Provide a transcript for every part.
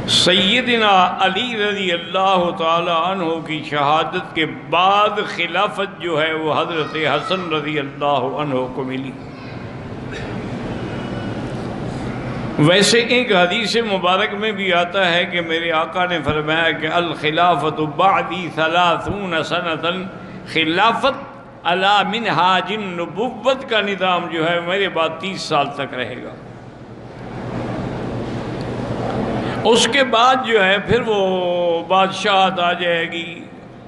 سیدنا علی رضی اللہ تعالی عنہ کی شہادت کے بعد خلافت جو ہے وہ حضرت حسن رضی اللہ عنہ کو ملی۔ ویسے ایک حدیث مبارک میں بھی آتا ہے کہ میرے آقا نے فرمایا کہ الخلافت بعدی 30 سنۃ، خلافت علی منہاج النبوت کا نظام جو ہے میرے بعد 30 سال تک رہے گا۔ اس کے بعد جو ہے پھر وہ بادشاہت آ جائے گی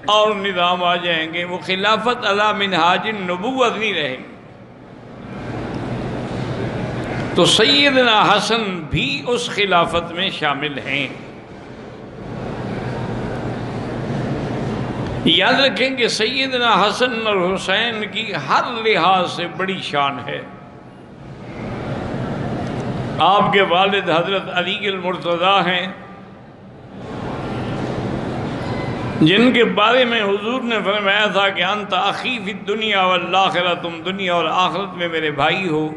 اور نظام آ جائیں گے، وہ خلافت علی منہاج النبوت نہیں رہے گی۔ تو سیدنا حسن بھی اس خلافت میں شامل ہیں۔ یاد رکھیں کہ سیدنا حسن اور حسین کی ہر لحاظ سے بڑی شان ہے۔ آپ کے والد حضرت علی المرتضیٰ ہیں، جن کے بارے میں حضور نے فرمایا تھا کہ انت اخی فی الدنیا والآخرہ، تم دنیا اور آخرت میں میرے بھائی ہو،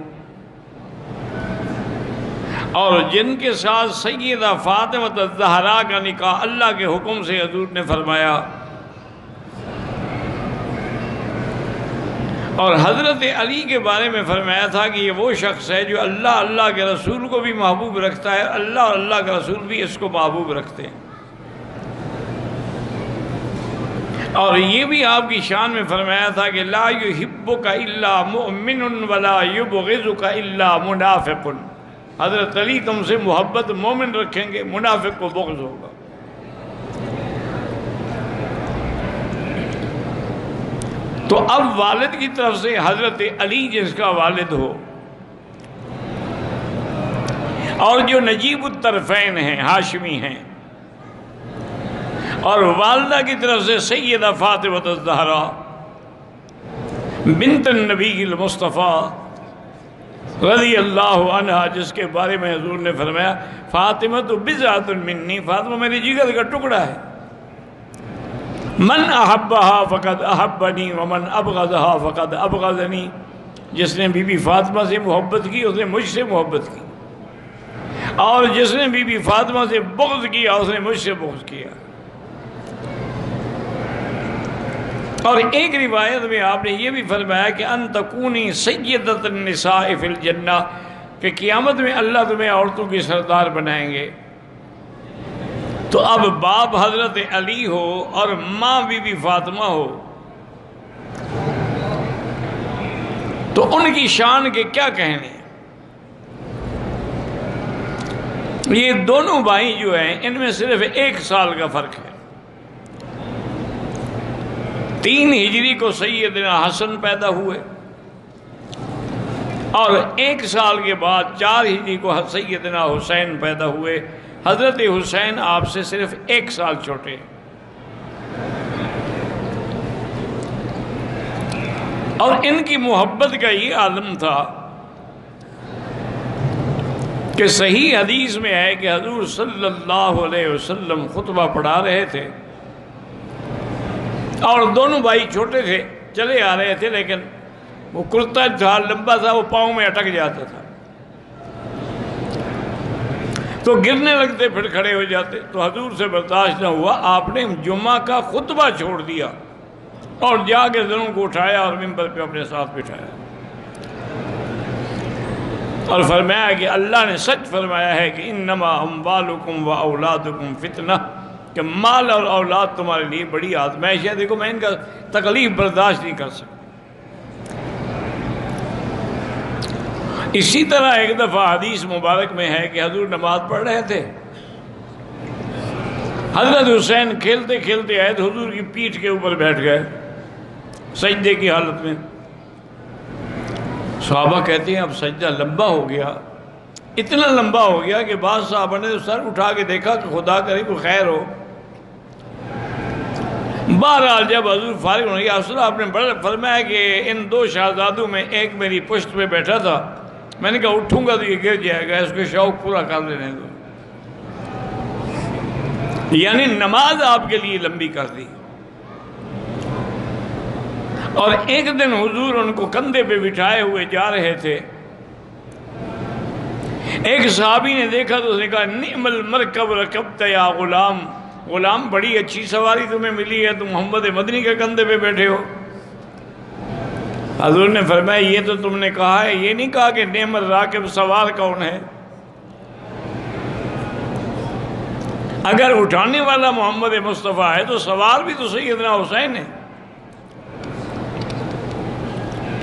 اور جن کے ساتھ سیدہ فاطمہ الزہرا کا نکاح اللہ کے حکم سے حضور نے فرمایا، اور حضرت علی کے بارے میں فرمایا تھا کہ یہ وہ شخص ہے جو اللہ کے رسول کو بھی محبوب رکھتا ہے، اللہ اور اللہ کا رسول بھی اس کو محبوب رکھتے ہیں۔ اور یہ بھی آپ کی شان میں فرمایا تھا کہ لا یحبک الا مؤمن ولا یبغضک الا منافق، حضرت علی تم سے محبت مومن رکھیں گے، منافق کو بغض ہوگا۔ تو اب والد کی طرف سے حضرت علی جس کا والد ہو، اور جو نجیب الطرفین ہیں، ہاشمی ہیں، اور والدہ کی طرف سے سیدہ فاطمہ الزہرا بنت النبی المصطفیٰ رضی اللہ عنہا، جس کے بارے میں حضور نے فرمایا فاطمہ تو بضعۃ منی، فاطمہ میرے جگر کا ٹکڑا ہے، من احبہا فقد احبنی ومن ابغضہا فقد ابغضنی، جس نے بی بی فاطمہ سے محبت کی اس نے مجھ سے محبت کی، اور جس نے بی بی فاطمہ سے بغض کیا اس نے مجھ سے بغض کیا۔ اور ایک روایت میں آپ نے یہ بھی فرمایا کہ ان تکونی سیدۃ النساء فی الجنہ، کہ قیامت میں اللہ تمہیں عورتوں کی سردار بنائیں گے۔ تو اب باپ حضرت علی ہو اور ماں بی بی فاطمہ ہو، تو ان کی شان کے کیا کہنے۔ یہ دونوں بھائی جو ہیں ان میں صرف 1 سال کا فرق ہے۔ 3 ہجری کو سیدنا حسن پیدا ہوئے، اور 1 سال کے بعد 4 ہجری کو سیدنا حسین پیدا ہوئے۔ حضرت حسین آپ سے صرف 1 سال چھوٹے، اور ان کی محبت کا یہ عالم تھا کہ صحیح حدیث میں ہے کہ حضور صلی اللہ علیہ وسلم خطبہ پڑھا رہے تھے، اور دونوں بھائی چھوٹے تھے، چلے آ رہے تھے، لیکن وہ کرتا تھا لمبا تھا، وہ پاؤں میں اٹک جاتا تھا، تو گرنے لگتے پھر کھڑے ہو جاتے۔ تو حضور سے برداشت نہ ہوا، آپ نے جمعہ کا خطبہ چھوڑ دیا اور جا کے دونوں کو اٹھایا اور ممبر پہ اپنے ساتھ بٹھایا، اور فرمایا کہ اللہ نے سچ فرمایا ہے کہ انما اموالکم و اولادکم فتنہ، کہ مال اور اولاد تمہارے لیے بڑی آزمائش ہے، دیکھو میں ان کا تکلیف برداشت نہیں کر سکتا۔ اسی طرح ایک دفعہ حدیث مبارک میں ہے کہ حضور نماز پڑھ رہے تھے، حضرت حسین کھیلتے کھیلتے آئے تو حضور کی پیٹھ کے اوپر بیٹھ گئے سجدے کی حالت میں۔ صحابہ کہتے ہیں اب سجدہ لمبا ہو گیا، اتنا لمبا ہو گیا کہ بعض صحابہ نے سر اٹھا کے دیکھا کہ خدا کرے کوئی خیر ہو۔ بہرحال جب حضور فارغ ہونے گیا، اصل آپ نے فرمایا کہ ان 2 شہزادوں میں ایک میری پشت پہ بیٹھا تھا، میں نے کہا اٹھوں گا تو یہ گر جائے گا، اس کو شوق پورا کر لینے دو، یعنی نماز آپ کے لیے لمبی کر دی۔ اور ایک دن حضور ان کو کندھے پہ بٹھائے ہوئے جا رہے تھے، ایک صحابی نے دیکھا تو اس نے کہا نعم المرکب رکبت یا غلام، غلام بڑی اچھی سواری تمہیں ملی ہے، تم محمد مدنی کے کندھے پہ بیٹھے ہو۔ حضور نے فرمایا یہ تو تم نے کہا ہے، یہ نہیں کہا کہ نعم الراکب، سوار کون ہے؟ اگر اٹھانے والا محمد مصطفیٰ ہے تو سوار بھی تو سیدنا حسین ہے۔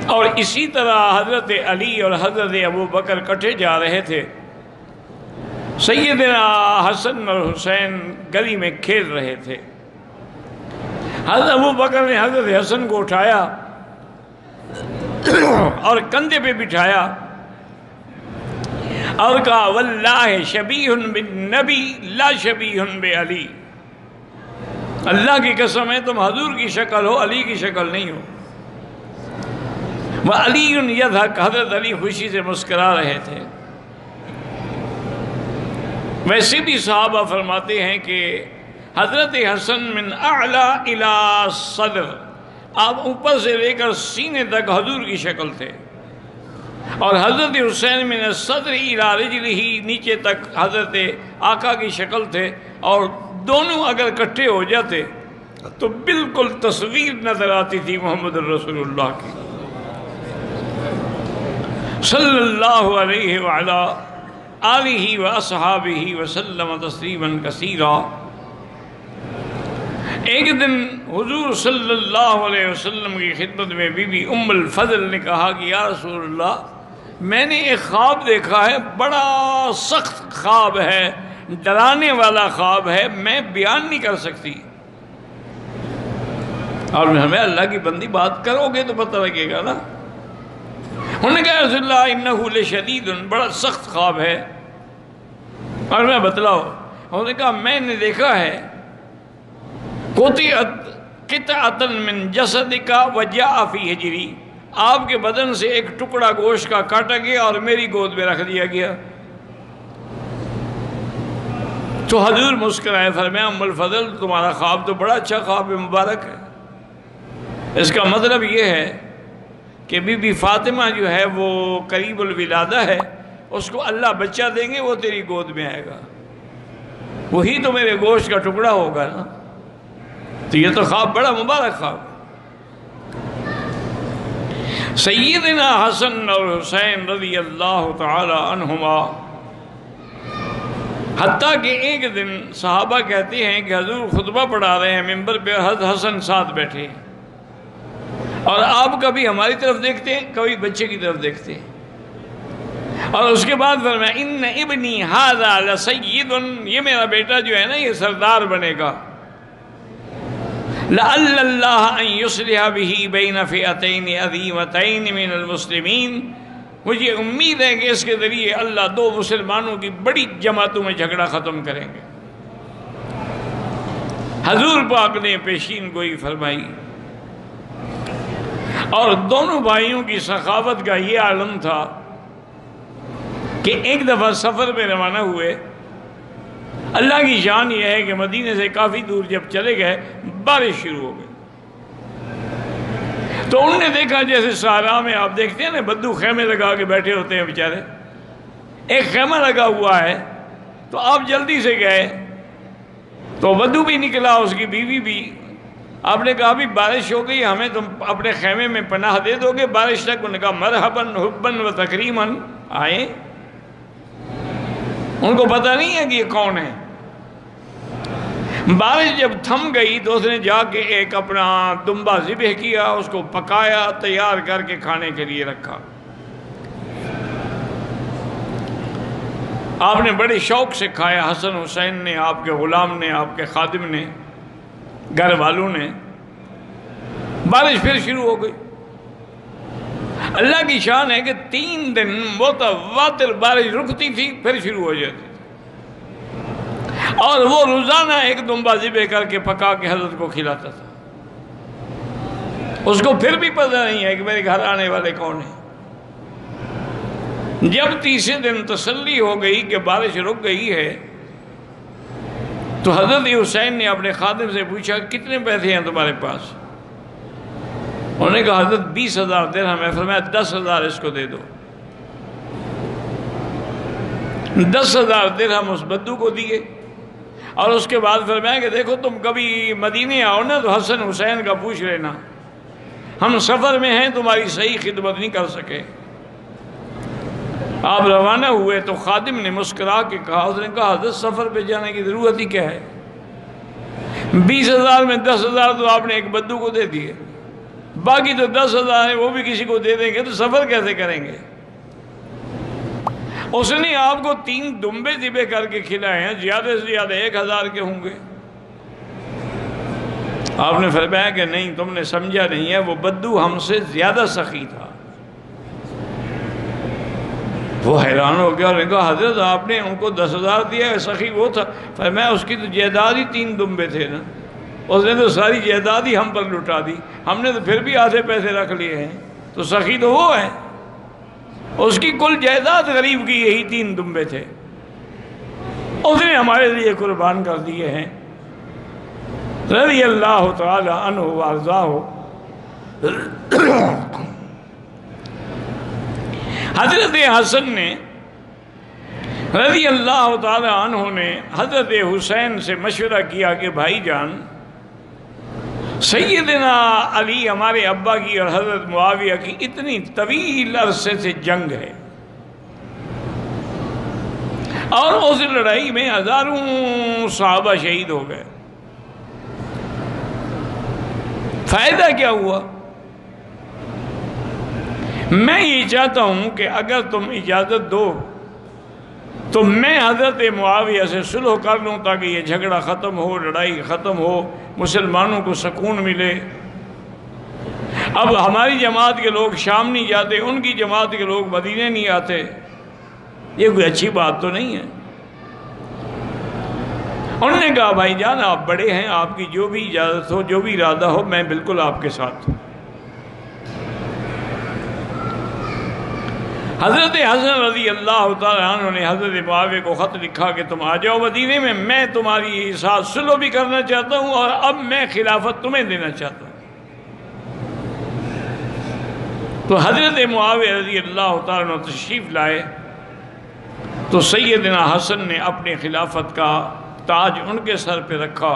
اور اسی طرح حضرت علی اور حضرت ابو بکر کٹھے جا رہے تھے، سیدنا حسن اور حسین گلی میں کھیل رہے تھے۔ حضرت ابو بکر نے حضرت حسن کو اٹھایا اور کندھے پہ بٹھایا اور کہا واللہ شبیہ بالنبی لا شبیہ بعلی، اللہ کی قسم ہے تم حضور کی شکل ہو، علی کی شکل نہیں ہو۔ وعلی یضحک، حضرت علی خوشی سے مسکرا رہے تھے۔ ویسے بھی صحابہ فرماتے ہیں کہ حضرت حسن من اعلی الی صدر، آپ اوپر سے لے کر سینے تک حضور کی شکل تھے، اور حضرت حسین من الصدر الی رجلہ، نیچے تک حضرت آقا کی شکل تھے، اور دونوں اگر کٹھے ہو جاتے تو بالکل تصویر نظر آتی تھی محمد الرسول اللہ کی صلی اللہ علیہ وعلا آلہ واصحابہ وسلم تسلیما کثیرا۔ ایک دن حضور صلی اللہ علیہ وسلم کی خدمت میں بی بی ام الفضل نے کہا کہ یا رسول اللہ، میں نے ایک خواب دیکھا ہے، بڑا سخت خواب ہے، ڈرانے والا خواب ہے، میں بیان نہیں کر سکتی۔ اور ہمیں اللہ کی بندی بات کرو گے تو پتہ لگے گا نا۔ انہوں نے کہا رسول اللہ انہ لشدید، بڑا سخت خواب ہے، اور میں بتلاؤ۔ انہوں نے کہا میں نے دیکھا ہے قطعۃ من جسدک وجاء فی حجری، آپ کے بدن سے ایک ٹکڑا گوشت کا کاٹا گیا اور میری گود میں رکھ دیا گیا۔ تو حضور مسکرائے، فرمایا ام الفضل تمہارا خواب تو بڑا اچھا خواب ہے، مبارک ہے۔ اس کا مطلب یہ ہے کہ بی بی فاطمہ جو ہے وہ قریب الولادہ ہے، اس کو اللہ بچہ دیں گے، وہ تیری گود میں آئے گا، وہی تو میرے گوشت کا ٹکڑا ہوگا نا۔ تو یہ تو خواب بڑا مبارک خواب۔ سیدنا حسن اور حسین رضی اللہ تعالی عنہما، حتیٰ کہ ایک دن صحابہ کہتے ہیں کہ حضور خطبہ پڑھا رہے ہیں ممبر پہ، حضرت حسن ساتھ بیٹھے ہیں، اور آپ کبھی ہماری طرف دیکھتے ہیں، کبھی بچے کی طرف دیکھتے ہیں، اور اس کے بعد فرمایا ان ابنی ھذا لسید، یہ میرا بیٹا جو ہے نا یہ سردار بنے گا، لعل اللہ ان یصلح بہ بین فئتین عظیمتین من المسلمین، مجھے امید ہے کہ اس کے ذریعے اللہ دو مسلمانوں کی بڑی جماعتوں میں جھگڑا ختم کریں گے۔ حضور پاک نے پیشین گوئی فرمائی، اور دونوں بھائیوں کی سخاوت کا یہ عالم تھا کہ ایک دفعہ سفر میں روانہ ہوئے۔ اللہ کی شان یہ ہے کہ مدینے سے کافی دور جب چلے گئے بارش شروع ہو گئی، تو انہوں نے دیکھا جیسے صحرا میں آپ دیکھتے ہیں نا بدو خیمے لگا کے بیٹھے ہوتے ہیں بیچارے، ایک خیمہ لگا ہوا ہے، تو آپ جلدی سے گئے تو بدو بھی نکلا، اس کی بیوی بھی۔ آپ نے کہا بھی بارش ہو گئی، ہمیں تم اپنے خیمے میں پناہ دے دو گے بارش تک؟ انہوں نے کہا مرحباً حباً و تکریماً، آئیں۔ ان کو پتہ نہیں ہے کہ یہ کون ہے۔ بارش جب تھم گئی تو اس نے جا کے ایک اپنا دمبا ذبح کیا، اس کو پکایا، تیار کر کے کھانے کے لیے رکھا۔ آپ نے بڑے شوق سے کھایا، حسن حسین نے، آپ کے غلام نے، آپ کے خادم نے، گھر والوں نے۔ بارش پھر شروع ہو گئی۔ اللہ کی شان ہے کہ 3 دن متواتر بارش رکتی تھی پھر شروع ہو جاتی تھی، اور وہ روزانہ ایک دمبا ذبح کر کے پکا کے حضرت کو کھلاتا تھا۔ اس کو پھر بھی پتہ نہیں ہے کہ میرے گھر آنے والے کون ہیں۔ جب تیسرے دن تسلی ہو گئی کہ بارش رک گئی ہے تو حضرت حسین نے اپنے خادم سے پوچھا کتنے پیسے ہیں تمہارے پاس؟ انہوں نے کہا حضرت 20,000 درہم ہے۔ فرمایا 10,000 اس کو دے دو۔ 10,000 درہم اس بدو کو دیے، اور اس کے بعد فرمایا کہ دیکھو تم کبھی مدینے آؤ نا تو حسن حسین کا پوچھ لینا، ہم سفر میں ہیں تمہاری صحیح خدمت نہیں کر سکے۔ آپ روانہ ہوئے تو خادم نے مسکرا کے کہا، اس نے کہا حضرت سفر پہ جانے کی ضرورت ہی کیا ہے، 20,000 میں 10,000 تو آپ نے ایک بدو کو دے دیے، باقی تو 10,000 ہیں وہ بھی کسی کو دے دیں گے تو سفر کیسے کریں گے؟ اس نے آپ کو 3 دمبے ذبح کر کے کھلائے ہیں، زیادہ سے زیادہ 1,000 کے ہوں گے۔ آپ نے فرمایا کہ نہیں، تم نے سمجھا نہیں ہے، وہ بدو ہم سے زیادہ سخی تھا۔ وہ حیران ہو گیا اور نے کہا حضرت آپ نے ان کو 10,000 دیا ہے، سخی وہ تھا۔ فرمایا اس کی تو جائیداد ہی 3 دمبے تھے نا، اس نے تو ساری جائیداد ہی ہم پر لٹا دی، ہم نے تو پھر بھی آدھے پیسے رکھ لیے ہیں، تو سخی تو وہ ہے، اس کی کل جائیداد غریب کی یہی 3 دمبے تھے، اس نے ہمارے لیے قربان کر دیے ہیں۔ رضی اللہ تعالی عنہ وارضاہ۔ حضرت حسن نے رضی اللہ تعالی عنہ نے حضرت حسین سے مشورہ کیا کہ بھائی جان، سیدنا علی ہمارے ابا کی اور حضرت معاویہ کی اتنی طویل عرصے سے جنگ ہے، اور اس لڑائی میں ہزاروں صحابہ شہید ہو گئے، فائدہ کیا ہوا؟ میں یہ چاہتا ہوں کہ اگر تم اجازت دو تو میں حضرت معاویہ سے صلح کر لوں تاکہ یہ جھگڑا ختم ہو، لڑائی ختم ہو، مسلمانوں کو سکون ملے۔ اب ہماری جماعت کے لوگ شام نہیں جاتے، ان کی جماعت کے لوگ مدینے نہیں آتے، یہ کوئی اچھی بات تو نہیں ہے۔ انہوں نے کہا بھائی جان آپ بڑے ہیں، آپ کی جو بھی اجازت ہو، جو بھی ارادہ ہو، میں بالکل آپ کے ساتھ ہوں۔ حضرت حسن رضی اللہ تعالیٰ عنہ نے حضرت معاویہ کو خط لکھا کہ تم آ جاؤ مدینے میں تمہاری ساتھ صلح بھی کرنا چاہتا ہوں، اور اب میں خلافت تمہیں دینا چاہتا ہوں۔ تو حضرت معاویہ رضی اللہ تعالیٰ عنہ تشریف لائے تو سیدنا حسن نے اپنی خلافت کا تاج ان کے سر پہ رکھا،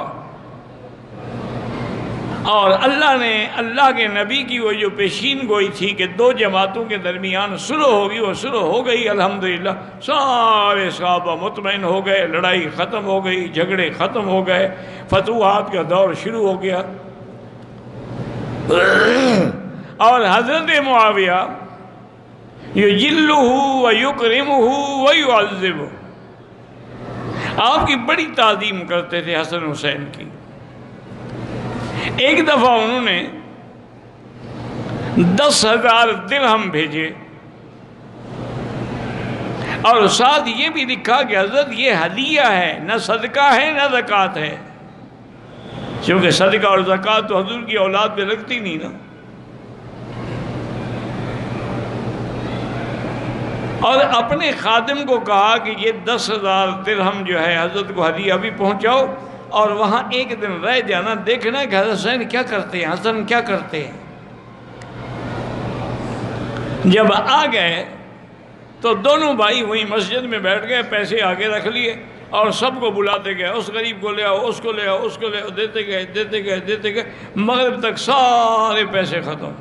اور اللہ نے اللہ کے نبی کی وہ جو پیشین گوئی تھی کہ 2 جماعتوں کے درمیان صلح ہوگی، وہ صلح ہو گئی الحمدللہ، سارے صحابہ مطمئن ہو گئے، لڑائی ختم ہو گئی، جھگڑے ختم ہو گئے، فتوحات کا دور شروع ہو گیا۔ اور حضرت معاویہ یجلہ ویکرمہ ویعظمہ، آپ کی بڑی تعظیم کرتے تھے حسن حسین کی۔ ایک دفعہ انہوں نے 10,000 درہم بھیجے، اور ساتھ یہ بھی لکھا کہ حضرت یہ ہدیہ ہے، نہ صدقہ ہے نہ زکوٰۃ ہے، کیونکہ صدقہ اور زکوٰۃ تو حضور کی اولاد پہ لگتی نہیں نا۔ اور اپنے خادم کو کہا کہ یہ 10,000 درہم جو ہے حضرت کو ہدیہ بھی پہنچاؤ، اور وہاں ایک دن رہ جانا، دیکھنا کہ حضرت حسین کیا کرتے ہیں، حسن کیا کرتے ہیں۔ جب آ گئے تو دونوں بھائی وہیں مسجد میں بیٹھ گئے، پیسے آگے رکھ لیے اور سب کو بلاتے گئے، اس غریب کو لے آؤ، اس کو لے آؤ، اس کو لے آؤ، دیتے گئے دیتے گئے دیتے گئے، مغرب تک سارے پیسے ختم،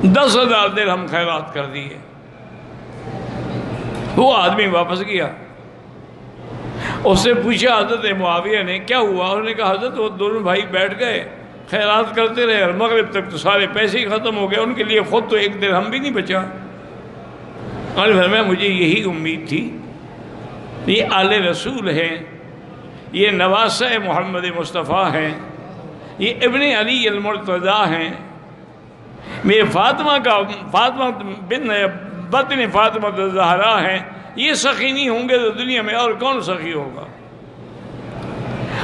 10,000 درہم خیرات کر دیے۔ وہ آدمی واپس گیا، اس سے پوچھا حضرت معاویہ نے کیا ہوا؟ انہوں نے کہا حضرت وہ دونوں بھائی بیٹھ گئے، خیرات کرتے رہے، اور مغرب تک تو سارے پیسے ہی ختم ہو گئے، ان کے لیے خود تو 1 درہم بھی نہیں بچا۔ اور فرمایا مجھے یہی امید تھی، یہ آل رسول ہیں، یہ نواسہ محمد مصطفیٰ ہیں، یہ ابن علی المرتضیٰ ہیں، میرے فاطمہ بطن فاطمہ الزہرا ہیں، یہ سخی نہیں ہوں گے تو دنیا میں اور کون سخی ہوگا؟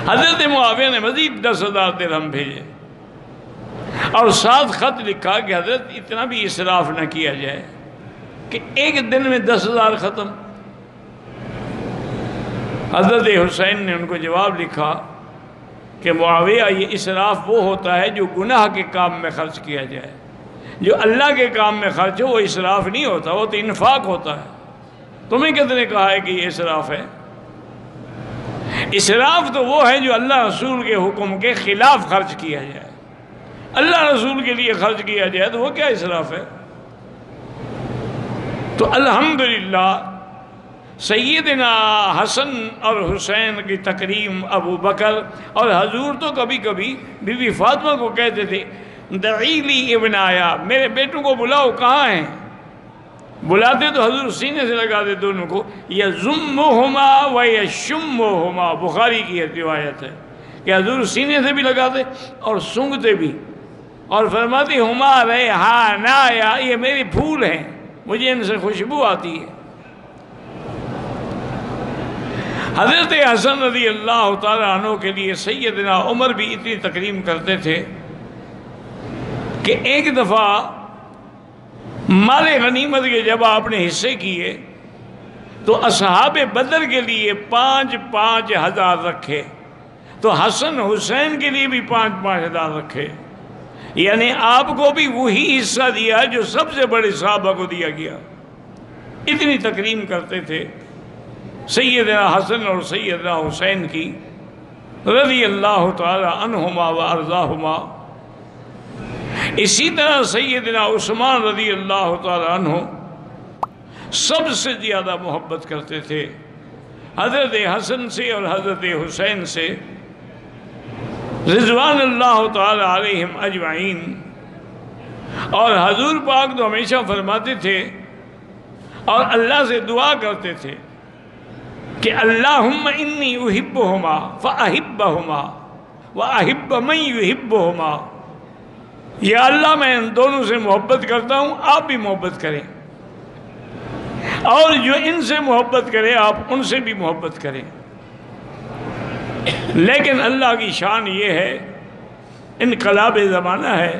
حضرت معاویہ نے مزید 10,000 درہم بھیجے، اور ساتھ خط لکھا کہ حضرت اتنا بھی اسراف نہ کیا جائے کہ ایک دن میں 10,000 ختم۔ حضرت حسین نے ان کو جواب لکھا کہ معاویہ یہ اسراف وہ ہوتا ہے جو گناہ کے کام میں خرچ کیا جائے، جو اللہ کے کام میں خرچ ہو وہ اسراف نہیں ہوتا، وہ تو انفاق ہوتا ہے۔ تمہیں کس نے کہا ہے کہ یہ اسراف ہے؟ اسراف تو وہ ہے جو اللہ رسول کے حکم کے خلاف خرچ کیا جائے، اللہ رسول کے لیے خرچ کیا جائے تو وہ کیا اسراف ہے؟ تو الحمدللہ سیدنا حسن اور حسین کی تکریم ابو بکر اور حضور تو کبھی کبھی بی بی فاطمہ کو کہتے تھے دعی لی ابن آیا، میرے بیٹوں کو بلاؤ، کہاں ہیں؟ بلاتے تو حضور سینے سے لگا دے دونوں کو، یضمہما و یشمہما، بخاری کی روایت ہے کہ حضور سینے سے بھی لگاتے اور سونگھتے بھی، اور فرماتے ہما ریحانایا، یہ میرے پھول ہیں، مجھے ان سے خوشبو آتی ہے۔ حضرت حسن رضی اللہ تعالیٰ عنہ کے لیے سیدنا عمر بھی اتنی تکریم کرتے تھے کہ ایک دفعہ مال غنیمت کے جب آپ نے حصے کیے تو اصحاب بدر کے لیے 5,000 رکھے، تو حسن حسین کے لیے بھی 5,000 رکھے، یعنی آپ کو بھی وہی حصہ دیا جو سب سے بڑے صحابہ کو دیا گیا۔ اتنی تکریم کرتے تھے سیدنا حسن اور سیدنا حسین کی رضی اللہ تعالی عنہما و ارضاہما۔ اسی طرح سیدنا عثمان رضی اللہ تعالی عنہ سب سے زیادہ محبت کرتے تھے حضرت حسن سے اور حضرت حسین سے رضوان اللہ تعالی علیہم اجمعین۔ اور حضور پاک تو ہمیشہ فرماتے تھے اور اللہ سے دعا کرتے تھے کہ اللہم انی احبہما فاحبہما واحب من یحبہما، یا اللہ میں ان دونوں سے محبت کرتا ہوں، آپ بھی محبت کریں، اور جو ان سے محبت کرے آپ ان سے بھی محبت کریں۔ لیکن اللہ کی شان یہ ہے، انقلاب زمانہ ہے،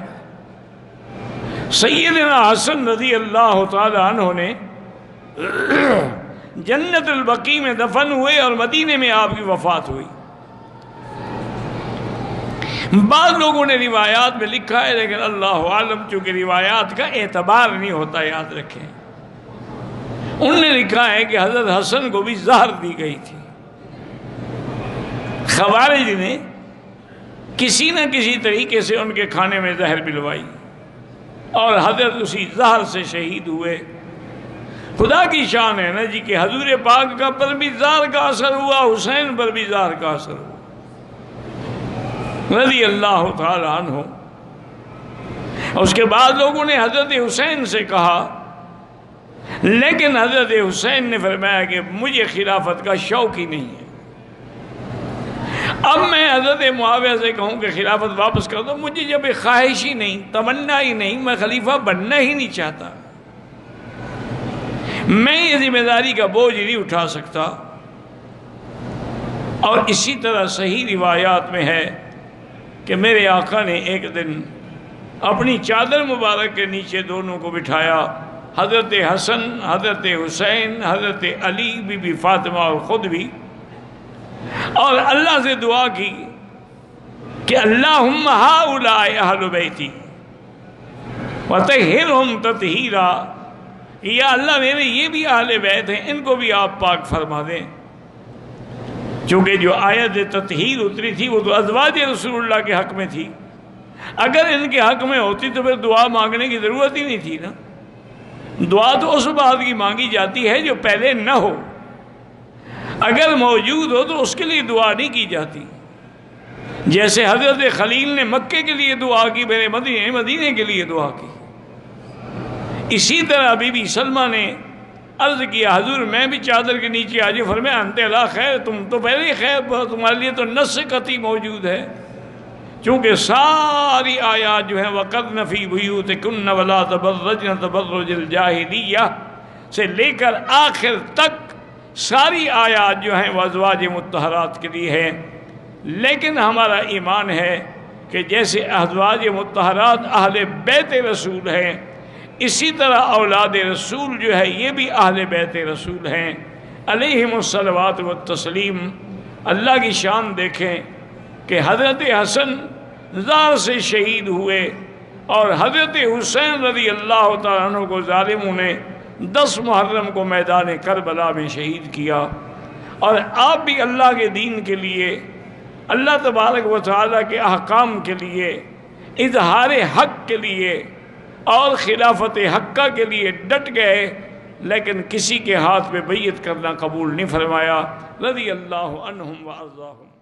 سیدنا حسن رضی اللہ تعالی عنہ نے جنت البقیع میں دفن ہوئے اور مدینے میں آپ کی وفات ہوئی۔ بعض لوگوں نے روایات میں لکھا ہے، لیکن اللہ عالم، چونکہ روایات کا اعتبار نہیں ہوتا، یاد رکھیں۔ انہوں نے لکھا ہے کہ حضرت حسن کو بھی زہر دی گئی تھی، خوارج نے کسی نہ کسی طریقے سے ان کے کھانے میں زہر پلوائی اور حضرت اسی زہر سے شہید ہوئے۔ خدا کی شان ہے نا جی کہ حضور پاک کا پر بھی زہر کا اثر ہوا، حسین پر بھی زہر کا اثر ہوا رضی اللہ تعالی عنہ۔ اس کے بعد لوگوں نے حضرت حسین سے کہا، لیکن حضرت حسین نے فرمایا کہ مجھے خلافت کا شوق ہی نہیں ہے۔ اب میں حضرت معاویہ سے کہوں کہ خلافت واپس کر دو، مجھے جب ایک خواہش ہی نہیں، تمنا ہی نہیں، میں خلیفہ بننا ہی نہیں چاہتا، میں یہ ذمہ داری کا بوجھ نہیں اٹھا سکتا۔ اور اسی طرح صحیح روایات میں ہے کہ میرے آقا نے ایک دن اپنی چادر مبارک کے نیچے دونوں کو بٹھایا، حضرت حسن، حضرت حسین، حضرت علی، بی بی فاطمہ اور خود بھی، اور اللہ سے دعا کی کہ اللہم ہؤلاء اہل بیتی وطہرہم تطہیرا، یا اللہ میرے یہ بھی اہل بیت ہیں، ان کو بھی آپ پاک فرما دیں۔ چونکہ جو آیت تطہیر اتری تھی وہ تو ازواج رسول اللہ کے حق میں تھی، اگر ان کے حق میں ہوتی تو پھر دعا مانگنے کی ضرورت ہی نہیں تھی نا۔ دعا تو اس بات کی مانگی جاتی ہے جو پہلے نہ ہو، اگر موجود ہو تو اس کے لیے دعا نہیں کی جاتی۔ جیسے حضرت خلیل نے مکے کے لیے دعا کی، میرے مدینے کے لیے دعا کی۔ اسی طرح بی بی سلمہ نے عرض کیا، حضور میں بھی چادر کے نیچے آ جاؤ، فرمایا انت لا خیر، تم تو پہلے ہی خیر، تمہارے لیے تو نص قطعی موجود ہے، چونکہ ساری آیات جو ہیں وَقَرْنَ فِي بُيُوتِكُنَّ وَلَا تَبَرَّجْنَ تَبَرُّجَ الْجَاهِلِيَّةِ سے لے کر آخر تک ساری آیات جو ہیں وہ ازواج مطہرات کے لیے ہیں۔ لیکن ہمارا ایمان ہے کہ جیسے ازواج مطہرات اہل بیت رسول ہیں، اسی طرح اولاد رسول جو ہے یہ بھی اہل بیت رسول ہیں علیہم الصلوات والتسلیم۔ اللہ کی شان دیکھیں کہ حضرت حسن زار سے شہید ہوئے اور حضرت حسین رضی اللہ تعالیٰ عنہ کو ظالموں نے 10 محرم کو میدان کربلا میں شہید کیا، اور آپ بھی اللہ کے دین کے لیے، اللہ تبارک و تعالیٰ کے احکام کے لیے، اظہار حق کے لیے اور خلافت حقہ کے لیے ڈٹ گئے، لیکن کسی کے ہاتھ پہ بیعت کرنا قبول نہیں فرمایا، رضی اللہ عنہم و ارضاہم۔